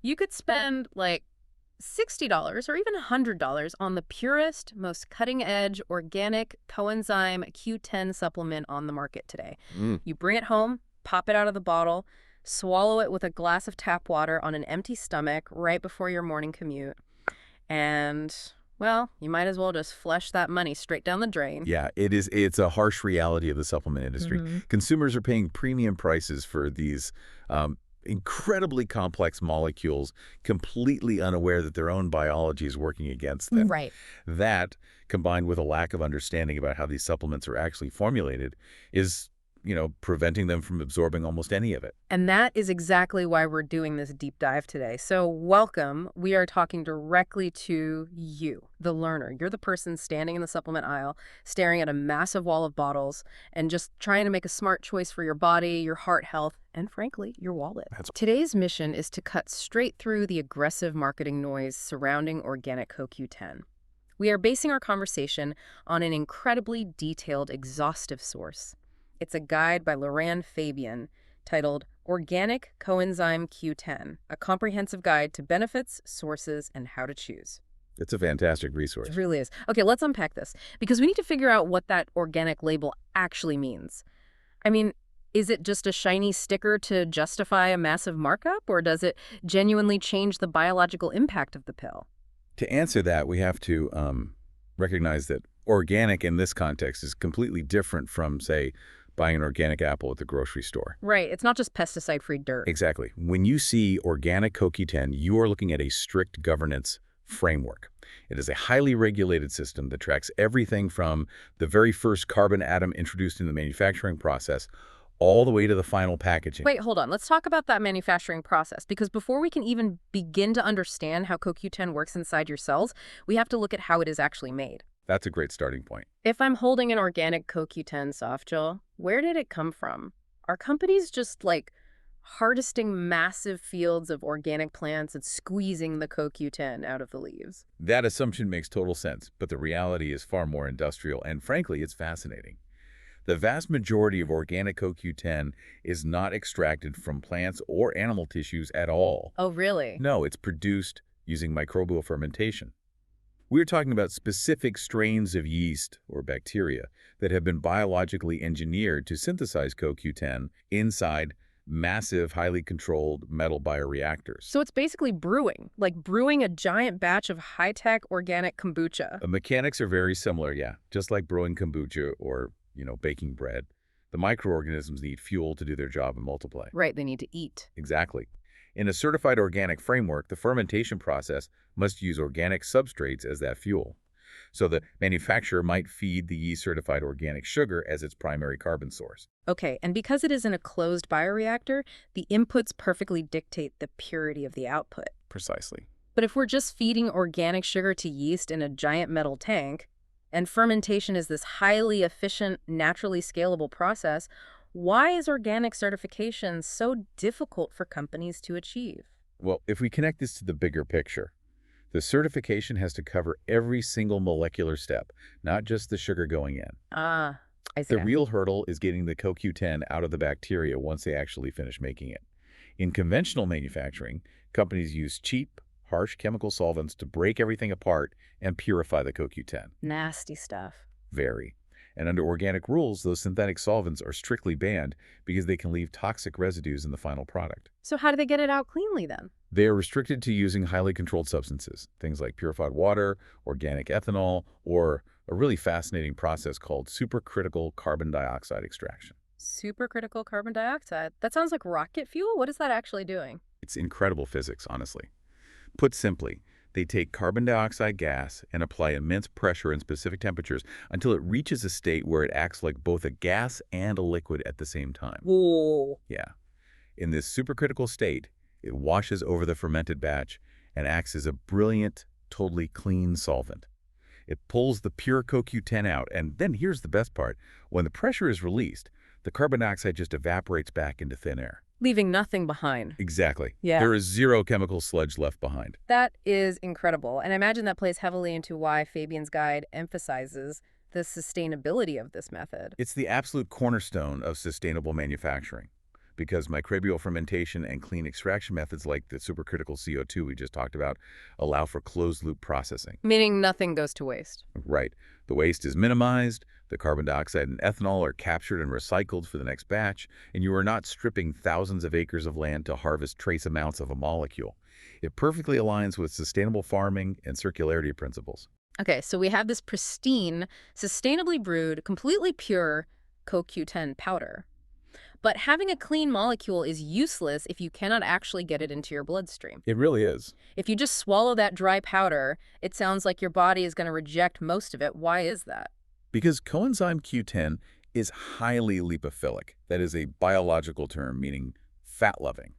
You could spend like $60 or even $100 on the purest, most cutting-edge organic coenzyme Q10 supplement on the market today. You bring it home, pop it out of the bottle, swallow it with a glass of tap water on an empty stomach right before your morning commute. And, well, you might as well just flush that money straight down the drain. Yeah, it's a harsh reality of the supplement industry. Consumers are paying premium prices for these incredibly complex molecules, completely unaware that their own biology is working against them. Right. That, combined with a lack of understanding about how these supplements are actually formulated, is preventing them from absorbing almost any of it. And that is exactly why we're doing this deep dive today. So welcome. We are talking directly to you, the learner. You're the person standing in the supplement aisle, staring at a massive wall of bottles, and just trying to make a smart choice for your body, your heart health, and frankly, your wallet. Today's mission is to cut straight through the aggressive marketing noise surrounding organic CoQ10. We are basing our conversation on an incredibly detailed, exhaustive source. It's a guide by Loran Fabian titled Organic Coenzyme Q10, a comprehensive guide to benefits, sources, and how to choose. It's a fantastic resource. It really is. Okay, let's unpack this, because we need to figure out what that organic label actually means. I mean, is it just a shiny sticker to justify a massive markup, or does it genuinely change the biological impact of the pill? To answer that, we have to recognize that organic in this context is completely different from, say, buying an organic apple at the grocery store. Right. It's not just pesticide-free dirt. Exactly. When you see organic CoQ10, you are looking at a strict governance framework. It is a highly regulated system that tracks everything from the very first carbon atom introduced in the manufacturing process all the way to the final packaging. Wait, hold on. Let's talk about that manufacturing process, because before we can even begin to understand how CoQ10 works inside your cells, we have to look at how it is actually made. That's a great starting point. If I'm holding an organic CoQ10 soft gel, where did it come from? Are companies just like harvesting massive fields of organic plants and squeezing the CoQ10 out of the leaves? That assumption makes total sense, but the reality is far more industrial, and frankly, it's fascinating. The vast majority of organic CoQ10 is not extracted from plants or animal tissues at all. Oh, really? No, it's produced using microbial fermentation. We're talking about specific strains of yeast or bacteria that have been biologically engineered to synthesize CoQ10 inside massive, highly controlled metal bioreactors. So it's basically brewing, like brewing a giant batch of high-tech organic kombucha. The mechanics are very similar, yeah. Just like brewing kombucha or, baking bread, the microorganisms need fuel to do their job and multiply. Right, they need to eat. Exactly. In a certified organic framework, the fermentation process must use organic substrates as that fuel. So the manufacturer might feed the yeast-certified organic sugar as its primary carbon source. Okay, and because it is in a closed bioreactor, the inputs perfectly dictate the purity of the output. Precisely. But if we're just feeding organic sugar to yeast in a giant metal tank, and fermentation is this highly efficient, naturally scalable process, why is organic certification so difficult for companies to achieve? Well, if we connect this to the bigger picture, the certification has to cover every single molecular step, not just the sugar going in. Ah, I see. The real hurdle is getting the CoQ10 out of the bacteria once they actually finish making it. In conventional manufacturing, companies use cheap, harsh chemical solvents to break everything apart and purify the CoQ10. Nasty stuff. Very. And under organic rules, those synthetic solvents are strictly banned because they can leave toxic residues in the final product. So how do they get it out cleanly then? They are restricted to using highly controlled substances, things like purified water, organic ethanol, or a really fascinating process called supercritical carbon dioxide extraction. Supercritical carbon dioxide? That sounds like rocket fuel. What is that actually doing? It's incredible physics, honestly. Put simply, they take carbon dioxide gas and apply immense pressure and specific temperatures until it reaches a state where it acts like both a gas and a liquid at the same time. Whoa. Yeah. In this supercritical state, it washes over the fermented batch and acts as a brilliant, totally clean solvent. It pulls the pure CoQ10 out, and then here's the best part. When the pressure is released, the carbon dioxide just evaporates back into thin air. Leaving nothing behind. Exactly. Yeah. There is zero chemical sludge left behind. That is incredible. And I imagine that plays heavily into why Fabian's guide emphasizes the sustainability of this method. It's the absolute cornerstone of sustainable manufacturing. because microbial fermentation and clean extraction methods like the supercritical CO2 we just talked about allow for closed-loop processing. Meaning nothing goes to waste. Right. The waste is minimized, the carbon dioxide and ethanol are captured and recycled for the next batch, and you are not stripping thousands of acres of land to harvest trace amounts of a molecule. It perfectly aligns with sustainable farming and circularity principles. Okay, so we have this pristine, sustainably brewed, completely pure CoQ10 powder. But having a clean molecule is useless if you cannot actually get it into your bloodstream. It really is. If you just swallow that dry powder, it sounds like your body is going to reject most of it. Why is that? Because coenzyme Q10 is highly lipophilic. That is a biological term meaning fat-loving.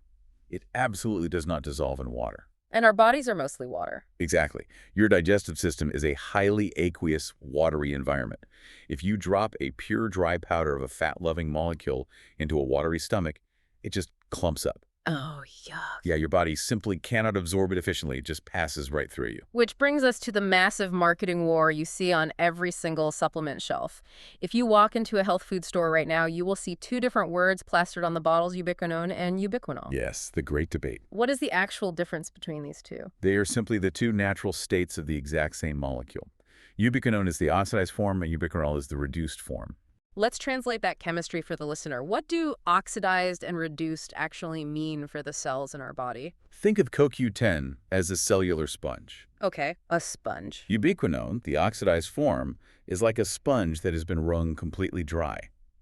It absolutely does not dissolve in water. And our bodies are mostly water. Exactly. Your digestive system is a highly aqueous, watery environment. If you drop a pure dry powder of a fat-loving molecule into a watery stomach, it just clumps up. Oh, yuck. Yeah, your body simply cannot absorb it efficiently. It just passes right through you. Which brings us to the massive marketing war you see on every single supplement shelf. If you walk into a health food store right now, you will see two different words plastered on the bottles, ubiquinone and ubiquinol. Yes, the great debate. What is the actual difference between these two? They are simply the two natural states of the exact same molecule. Ubiquinone is the oxidized form and ubiquinol is the reduced form. Let's translate that chemistry for the listener. What do oxidized and reduced actually mean for the cells in our body? Think of CoQ10 as a cellular sponge. Okay, a sponge. Ubiquinone, the oxidized form, is like a sponge that has been wrung completely dry.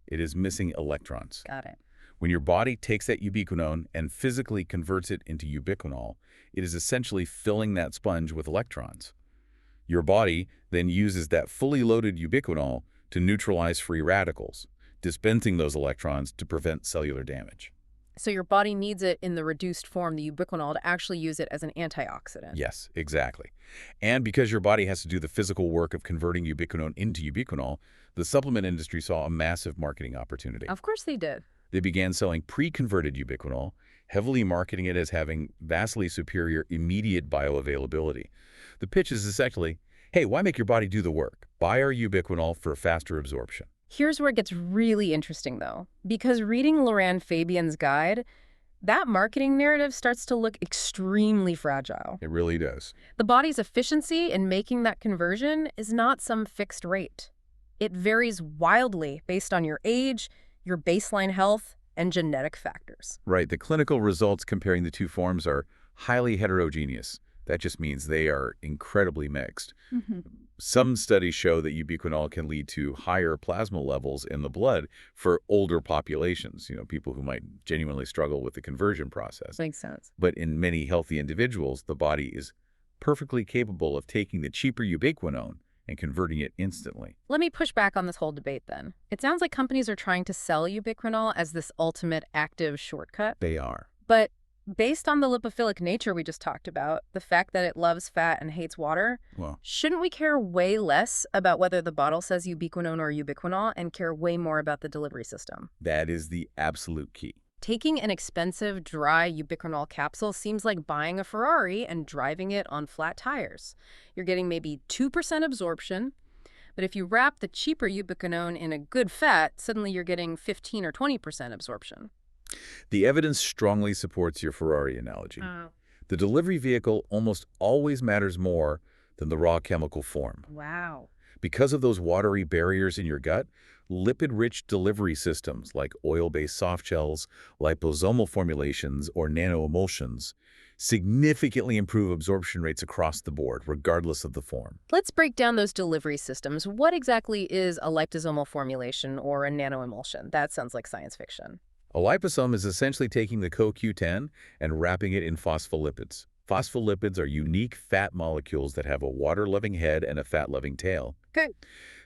It is missing electrons. Got it. When your body takes that ubiquinone and physically converts it into ubiquinol, it is essentially filling that sponge with electrons. Your body then uses that fully loaded ubiquinol to neutralize free radicals, dispensing those electrons to prevent cellular damage. So your body needs it in the reduced form, the ubiquinol, to actually use it as an antioxidant. Yes, exactly. And because your body has to do the physical work of converting ubiquinone into ubiquinol, the supplement industry saw a massive marketing opportunity. Of course they did. They began selling pre-converted ubiquinol, heavily marketing it as having vastly superior immediate bioavailability. The pitch is essentially, hey, why make your body do the work? Buy our ubiquinol for faster absorption. Here's where it gets really interesting, though, because reading Loran Fabian's guide, that marketing narrative starts to look extremely fragile. It really does. The body's efficiency in making that conversion is not some fixed rate. It varies wildly based on your age, your baseline health, and genetic factors. Right. The clinical results comparing the two forms are highly heterogeneous. That just means they are incredibly mixed. Some studies show that ubiquinol can lead to higher plasma levels in the blood for older populations, people who might genuinely struggle with the conversion process. Makes sense. But in many healthy individuals, the body is perfectly capable of taking the cheaper ubiquinone and converting it instantly. Let me push back on this whole debate then. It sounds like companies are trying to sell ubiquinol as this ultimate active shortcut. They are. But based on the lipophilic nature we just talked about, the fact that it loves fat and hates water, Well, shouldn't we care way less about whether the bottle says ubiquinone or ubiquinol and care way more about the delivery system? that is the absolute key. Taking an expensive, dry ubiquinol capsule seems like buying a Ferrari and driving it on flat tires. You're getting maybe 2% absorption, but if you wrap the cheaper ubiquinone in a good fat, suddenly you're getting 15 or 20% absorption. The evidence strongly supports your Ferrari analogy. The delivery vehicle almost always matters more than the raw chemical form. Wow. Because of those watery barriers in your gut, lipid-rich delivery systems like oil-based soft gels, liposomal formulations, or nanoemulsions significantly improve absorption rates across the board, regardless of the form. Let's break down those delivery systems. What exactly is a liposomal formulation or a nanoemulsion? That sounds like science fiction. A liposome is essentially taking the CoQ10 and wrapping it in phospholipids. Phospholipids are unique fat molecules that have a water-loving head and a fat-loving tail. Okay.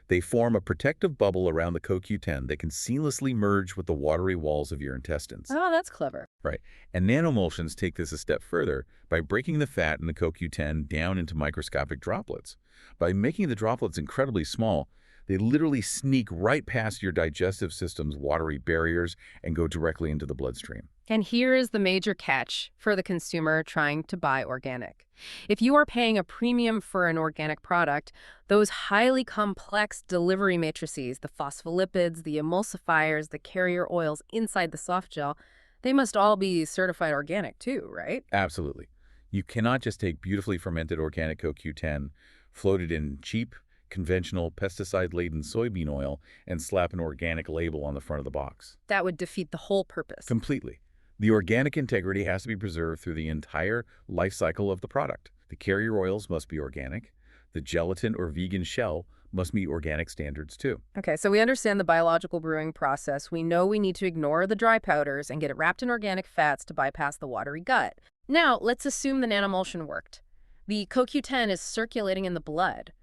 They form a protective bubble around the CoQ10 that can seamlessly merge with the watery walls of your intestines. Oh, that's clever. Right. And nanoemulsions take this a step further by breaking the fat in the CoQ10 down into microscopic droplets. By making the droplets incredibly small, they literally sneak right past your digestive system's watery barriers and go directly into the bloodstream. And here is the major catch for the consumer trying to buy organic. If you are paying a premium for an organic product, those highly complex delivery matrices, the phospholipids, the emulsifiers, the carrier oils inside the soft gel, They must all be certified organic too, right? Absolutely. You cannot just take beautifully fermented organic CoQ10, float it in cheap, conventional, pesticide-laden soybean oil, and slap an organic label on the front of the box. That would defeat the whole purpose. Completely. The organic integrity has to be preserved through the entire life cycle of the product. The carrier oils must be organic. The gelatin or vegan shell must meet organic standards too. Okay, so we understand the biological brewing process. We know we need to ignore the dry powders and get it wrapped in organic fats to bypass the watery gut. Now, let's assume the nanomulsion worked. The CoQ10 is circulating in the blood.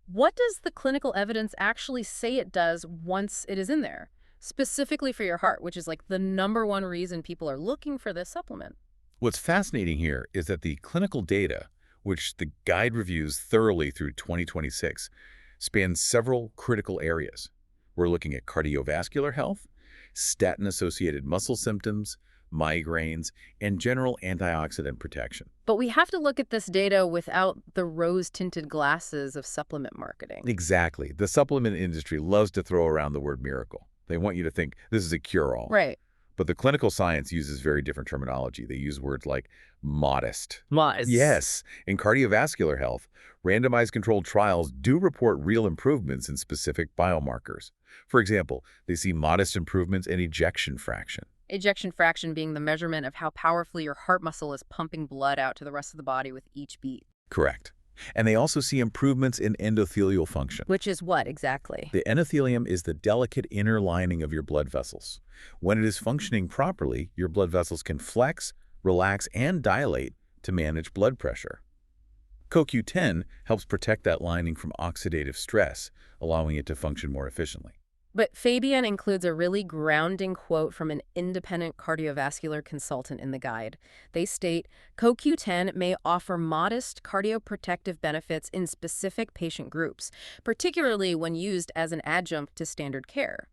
What does the clinical evidence actually say it does once it is in there? Specifically for your heart, which is like the #1 reason people are looking for this supplement. What's fascinating here is that the clinical data, which the guide reviews thoroughly through 2026, spans several critical areas. We're looking at cardiovascular health, statin-associated muscle symptoms, migraines, and general antioxidant protection. But we have to look at this data without the rose-tinted glasses of supplement marketing. Exactly. The supplement industry loves to throw around the word miracle. They want you to think this is a cure-all. Right. But the clinical science uses very different terminology. They use words like modest. Modest. Yes. In cardiovascular health, randomized controlled trials do report real improvements in specific biomarkers. For example, they see modest improvements in ejection fraction. Ejection fraction being the measurement of how powerfully your heart muscle is pumping blood out to the rest of the body with each beat. Correct. And they also see improvements in endothelial function. Which is what exactly? The endothelium is the delicate inner lining of your blood vessels. When it is functioning properly, your blood vessels can flex, relax, and dilate to manage blood pressure. CoQ10 helps protect that lining from oxidative stress, allowing it to function more efficiently. But Fabian includes a really grounding quote from an independent cardiovascular consultant in the guide. They state, CoQ10 may offer modest cardioprotective benefits in specific patient groups, particularly when used as an adjunct to standard care.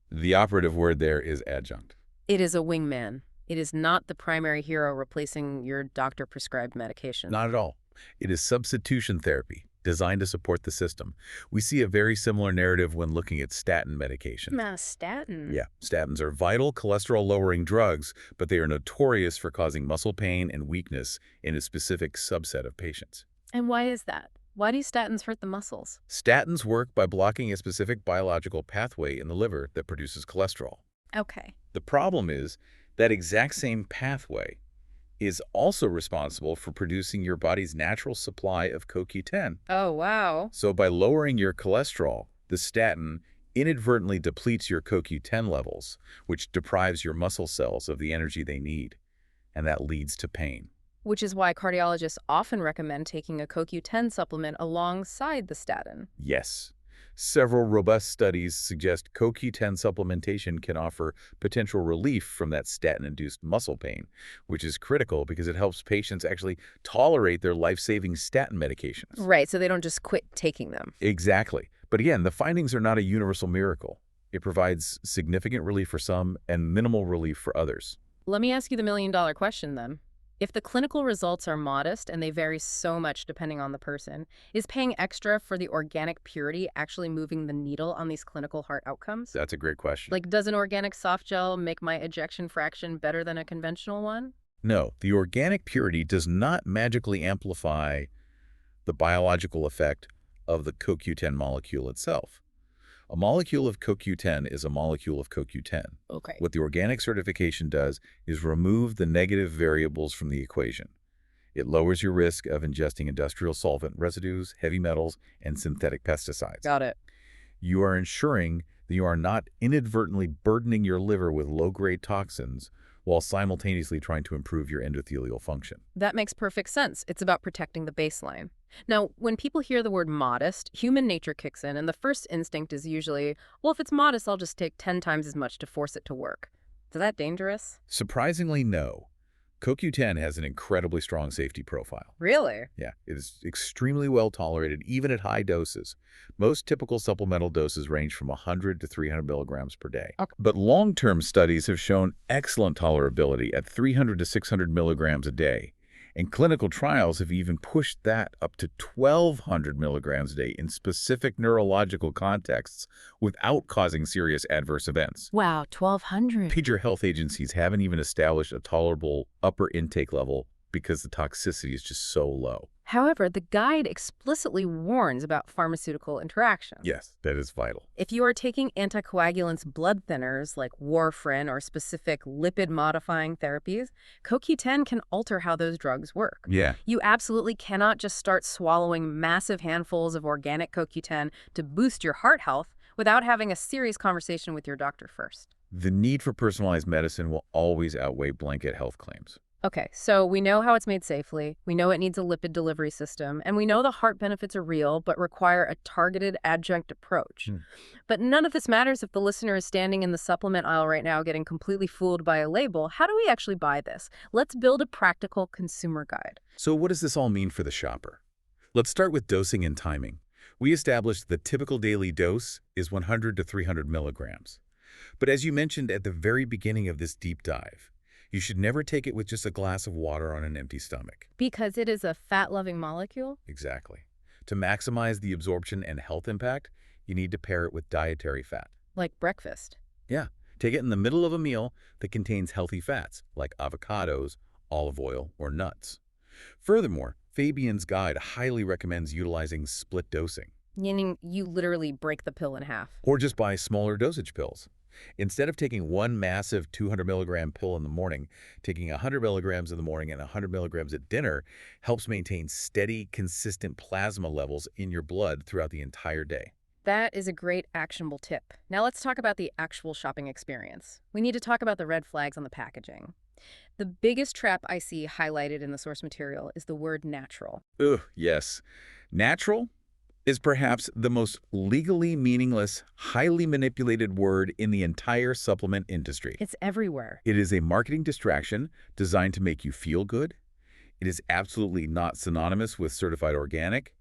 The operative word there is adjunct. It is a wingman. It is not the primary hero replacing your doctor-prescribed medication. Not at all. It is substitution therapy, designed to support the system. We see a very similar narrative when looking at statin medication. Statin? Yeah, statins are vital cholesterol-lowering drugs, but they are notorious for causing muscle pain and weakness in a specific subset of patients. And why is that? Why do statins hurt the muscles? Statins work by blocking a specific biological pathway in the liver that produces cholesterol. Okay. The problem is that exact same pathway is also responsible for producing your body's natural supply of CoQ10. Oh, wow. So by lowering your cholesterol, the statin inadvertently depletes your CoQ10 levels, which deprives your muscle cells of the energy they need, and that leads to pain. Which is why cardiologists often recommend taking a CoQ10 supplement alongside the statin. Yes. Several robust studies suggest CoQ10 supplementation can offer potential relief from that statin-induced muscle pain, which is critical because it helps patients actually tolerate their life-saving statin medications. Right, so they don't just quit taking them. Exactly. But again, the findings are not a universal miracle. It provides significant relief for some and minimal relief for others. Let me ask you the million-dollar question then. If the clinical results are modest and they vary so much depending on the person, is paying extra for the organic purity actually moving the needle on these clinical heart outcomes? That's a great question. Like, does an organic soft gel make my ejection fraction better than a conventional one? No, the organic purity does not magically amplify the biological effect of the CoQ10 molecule itself. A molecule of CoQ10 is a molecule of CoQ10. Okay. What the organic certification does is remove the negative variables from the equation. It lowers your risk of ingesting industrial solvent residues, heavy metals, and synthetic pesticides. Got it. You are ensuring that you are not inadvertently burdening your liver with low-grade toxins while simultaneously trying to improve your endothelial function. That makes perfect sense. It's about protecting the baseline. Now, when people hear the word modest, human nature kicks in, and the first instinct is usually, well, if it's modest, I'll just take 10 times as much to force it to work. Is that dangerous? Surprisingly, no. CoQ10 has an incredibly strong safety profile. Really? Yeah, it is extremely well tolerated, even at high doses. Most typical supplemental doses range from 100 to 300 milligrams per day. Okay. But long-term studies have shown excellent tolerability at 300 to 600 milligrams a day. And clinical trials have even pushed that up to 1,200 milligrams a day in specific neurological contexts without causing serious adverse events. Wow, 1,200. Major health agencies haven't even established a tolerable upper intake level because the toxicity is just so low. However, the guide explicitly warns about pharmaceutical interactions. Yes, that is vital. If you are taking anticoagulants, blood thinners like warfarin or specific lipid-modifying therapies, CoQ10 can alter how those drugs work. Yeah. You absolutely cannot just start swallowing massive handfuls of organic CoQ10 to boost your heart health without having a serious conversation with your doctor first. The need for personalized medicine will always outweigh blanket health claims. Okay, so we know how it's made safely, we know it needs a lipid delivery system, and we know the heart benefits are real but require a targeted adjunct approach. But none of this matters if the listener is standing in the supplement aisle right now getting completely fooled by a label. How do we actually buy this? Let's build a practical consumer guide. So what does this all mean for the shopper? Let's start with dosing and timing. We established the typical daily dose is 100 to 300 milligrams. But as you mentioned at the very beginning of this deep dive, you should never take it with just a glass of water on an empty stomach. Because it is a fat-loving molecule? Exactly. To maximize the absorption and health impact, you need to pair it with dietary fat. Like breakfast. Yeah, take it in the middle of a meal that contains healthy fats, like avocados, olive oil, or nuts. Furthermore, Fabian's guide highly recommends utilizing split dosing. Meaning you literally break the pill in half. Or just buy smaller dosage pills. Instead of taking one massive 200 milligram pill in the morning, taking 100 milligrams in the morning and 100 milligrams at dinner helps maintain steady, consistent plasma levels in your blood throughout the entire day. That is a great actionable tip. Now let's talk about the actual shopping experience. We need to talk about the red flags on the packaging. The biggest trap I see highlighted in the source material is the word natural. Ugh, yes. Natural is perhaps the most legally meaningless, highly manipulated word in the entire supplement industry. It's everywhere. It is a marketing distraction designed to make you feel good. It is absolutely not synonymous with certified organic.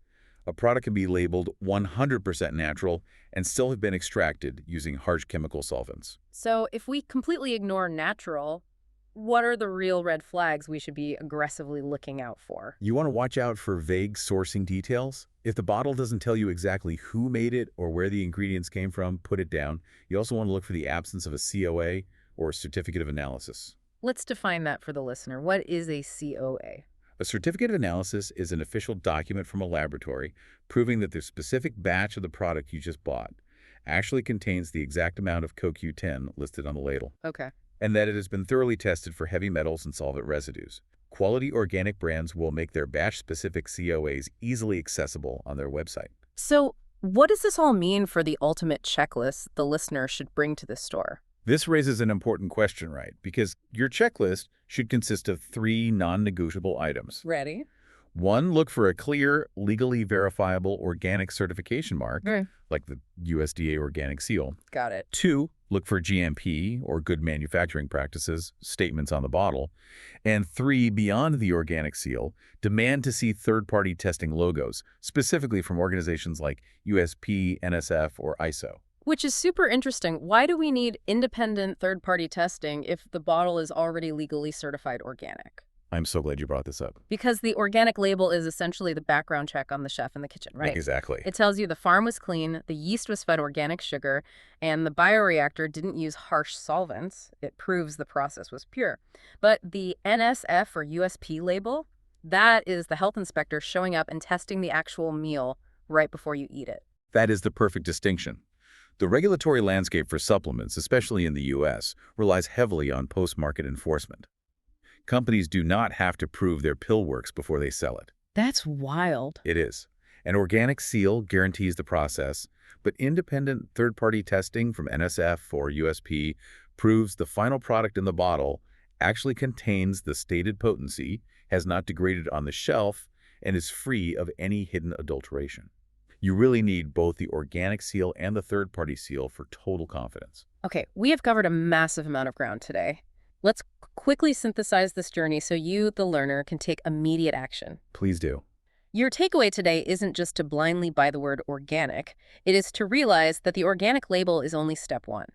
A product can be labeled 100% natural and still have been extracted using harsh chemical solvents. So if we completely ignore natural, what are the real red flags we should be aggressively looking out for? You want to watch out for vague sourcing details. If the bottle doesn't tell you exactly who made it or where the ingredients came from, put it down. You also want to look for the absence of a COA or a certificate of analysis. Let's define that for the listener. What is a COA? A certificate of analysis is an official document from a laboratory proving that the specific batch of the product you just bought actually contains the exact amount of CoQ10 listed on the label. Okay. And that it has been thoroughly tested for heavy metals and solvent residues. Quality organic brands will make their batch-specific COAs easily accessible on their website. So what does this all mean for the ultimate checklist the listener should bring to the store? This raises an important question, right? Because your checklist should consist of 3 non-negotiable items. Ready? 1, look for a clear, legally verifiable organic certification mark, like the USDA organic seal. Got it. 2, look for GMP, or good manufacturing practices, statements on the bottle. And 3, beyond the organic seal, demand to see third-party testing logos, specifically from organizations like USP, NSF, or ISO. Which is super interesting. Why do we need independent third-party testing if the bottle is already legally certified organic? I'm so glad you brought this up. Because the organic label is essentially the background check on the chef in the kitchen, right? Exactly. It tells you the farm was clean, the yeast was fed organic sugar, and the bioreactor didn't use harsh solvents. It proves the process was pure. But the NSF or USP label, that is the health inspector showing up and testing the actual meal right before you eat it. That is the perfect distinction. The regulatory landscape for supplements, especially in the U.S., relies heavily on post-market enforcement. Companies do not have to prove their pill works before they sell it. That's wild. It is. An organic seal guarantees the process, but independent third-party testing from NSF or USP proves the final product in the bottle actually contains the stated potency, has not degraded on the shelf, and is free of any hidden adulteration. You really need both the organic seal and the third-party seal for total confidence. Okay, we have covered a massive amount of ground today. Let's quickly synthesize this journey so you, the learner, can take immediate action. Please do. Your takeaway today isn't just to blindly buy the word organic. It is to realize that the organic label is only step 1.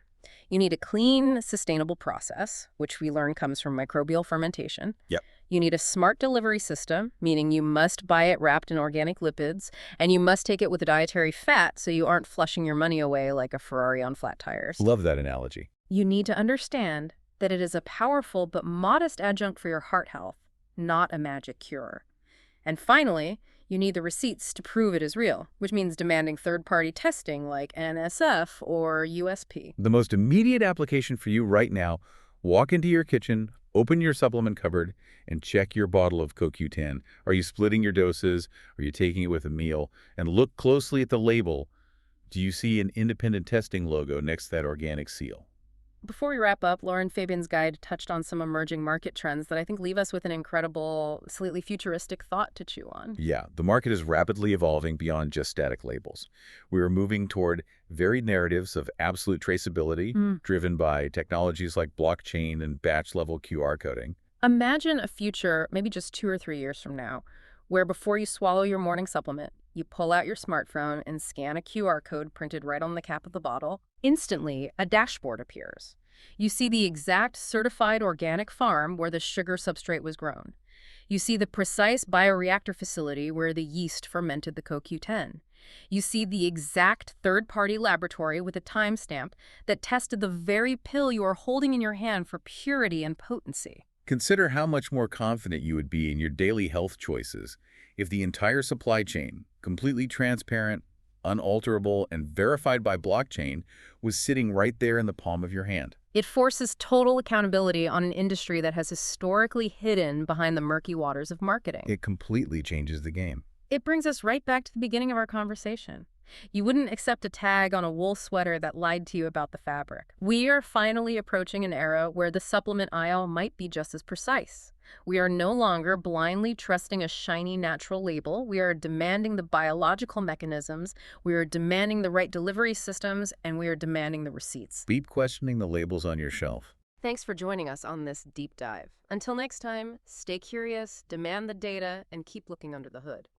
You need a clean, sustainable process, which we learn comes from microbial fermentation. Yep. You need a smart delivery system, meaning you must buy it wrapped in organic lipids, and you must take it with a dietary fat so you aren't flushing your money away like a Ferrari on flat tires. Love that analogy. You need to understand that it is a powerful but modest adjunct for your heart health, not a magic cure. And finally, you need the receipts to prove it is real, which means demanding third-party testing like NSF or USP. The most immediate application for you right now, walk into your kitchen, open your supplement cupboard, and check your bottle of CoQ10. Are you splitting your doses? Are you taking it with a meal? And look closely at the label. Do you see an independent testing logo next to that organic seal? Before we wrap up, Lauren Fabian's guide touched on some emerging market trends that I think leave us with an incredible, slightly futuristic thought to chew on. Yeah, the market is rapidly evolving beyond just static labels. We are moving toward varied narratives of absolute traceability, driven by technologies like blockchain and batch-level QR coding. Imagine a future, maybe just 2 or 3 years from now, where before you swallow your morning supplement, you pull out your smartphone and scan a QR code printed right on the cap of the bottle. Instantly, a dashboard appears. You see the exact certified organic farm where the sugar substrate was grown. You see the precise bioreactor facility where the yeast fermented the CoQ10. You see the exact third-party laboratory with a timestamp that tested the very pill you are holding in your hand for purity and potency. Consider how much more confident you would be in your daily health choices if the entire supply chain, completely transparent, unalterable, and verified by blockchain, was sitting right there in the palm of your hand. It forces total accountability on an industry that has historically hidden behind the murky waters of marketing. It completely changes the game. It brings us right back to the beginning of our conversation. You wouldn't accept a tag on a wool sweater that lied to you about the fabric. We are finally approaching an era where the supplement aisle might be just as precise. We are no longer blindly trusting a shiny natural label. We are demanding the biological mechanisms, we are demanding the right delivery systems, and we are demanding the receipts. Keep questioning the labels on your shelf. Thanks for joining us on this deep dive. Until next time, stay curious, demand the data, and keep looking under the hood.